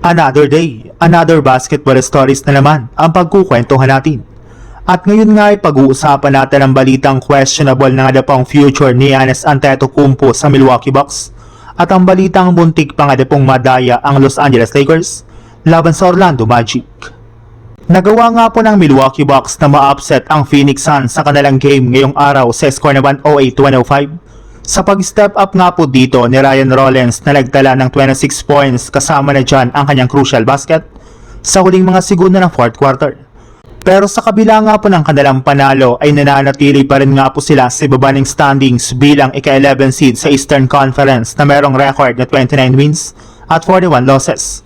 Another day, another basketball stories na naman ang pagkukwentuhan natin. At ngayon nga ay pag-uusapan natin ang balitang questionable na nga pong future ni Giannis Antetokounmpo sa Milwaukee Bucks at ang balitang muntik pa nga pong madaya ang Los Angeles Lakers laban sa Orlando Magic. Nagawa nga po ng Milwaukee Bucks na ma-upset ang Phoenix Suns sa kanilang game ngayong araw sa score na 108-105. Sa pag-step up nga po dito ni Ryan Rollins na nagtala ng 26 points kasama na dyan ang kanyang crucial basket sa huling mga segundo ng fourth quarter. Pero sa kabila nga po ng kanilang panalo ay nananatili pa rin nga po sila sa ibaba ng standings bilang ika-11 seed sa Eastern Conference na merong record na 29 wins at 41 losses.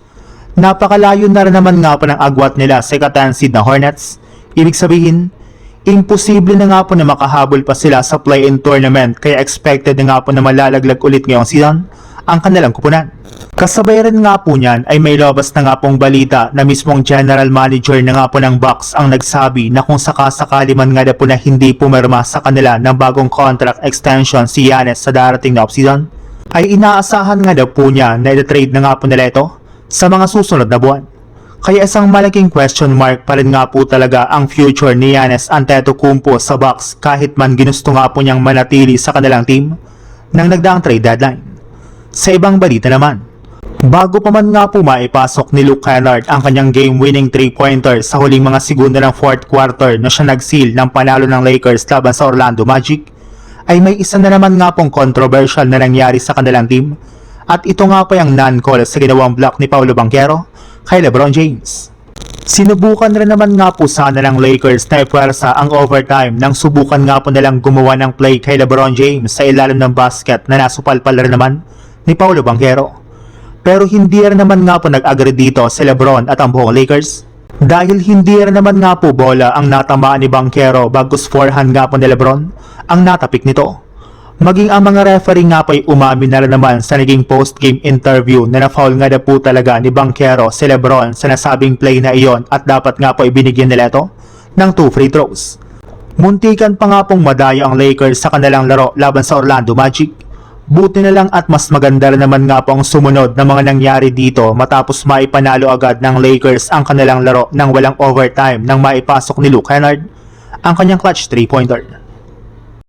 Napakalayo na rin naman nga po ng agwat nila sa ika-10 seed na Hornets. Ibig sabihin, imposible na nga po na makahabol pa sila sa play-in tournament kaya expected na nga po na malalaglag ulit ngayong season ang kanilang kupunan. Kasabay rin nga po niyan ay may labas na nga pong balita na mismong general manager na nga po ng Bucks ang nagsabi na kung sakasakali man nga po na hindi pumirma sa kanila ng bagong contract extension si Giannis sa darating na offseason, ay inaasahan nga po niya na i-trade na nga po nila ito sa mga susunod na buwan. Kaya isang malaking question mark pa rin nga po talaga ang future ni Giannis Antetokounmpo sa Bucks kahit man ginusto nga po niyang manatili sa kanilang team nang nagdaang trade deadline. Sa ibang balita naman, bago pa man nga po maipasok ni Luke Kennard ang kanyang game-winning 3-pointer sa huling mga segundo ng fourth quarter na siya nag-seal ng panalo ng Lakers laban sa Orlando Magic, ay may isa na naman nga pong controversial na nangyari sa kanilang team at ito nga po yung non-call sa ginawang block ni Paolo Banchero kay LeBron James. Sinubukan rin naman nga po sana ng Lakers na ipuwersa ang overtime nang subukan nga po nilang gumawa ng play kay LeBron James sa ilalim ng basket na nasupalpal rin naman ni Paolo Banchero. Pero hindi rin naman nga po nag-agree dito si LeBron at ang buong Lakers dahil hindi rin naman nga po bola ang natamaan ni Banchero bagkus forehand nga po ni LeBron ang natapik nito. Maging ang mga referee nga po ay umamin na rin naman sa naging post-game interview na na-foul nga na po talaga ni Banchero si LeBron sa nasabing play na iyon at dapat nga po ibinigyan nila ito ng 2 free throws. Muntikan pa nga pong madayo ang Lakers sa kanilang laro laban sa Orlando Magic. Buti na lang at mas maganda rin naman nga po ang sumunod na mga nangyari dito matapos maipanalo agad ng Lakers ang kanilang laro nang walang overtime nang maipasok ni Luke Kennard ang kanyang clutch 3-pointer.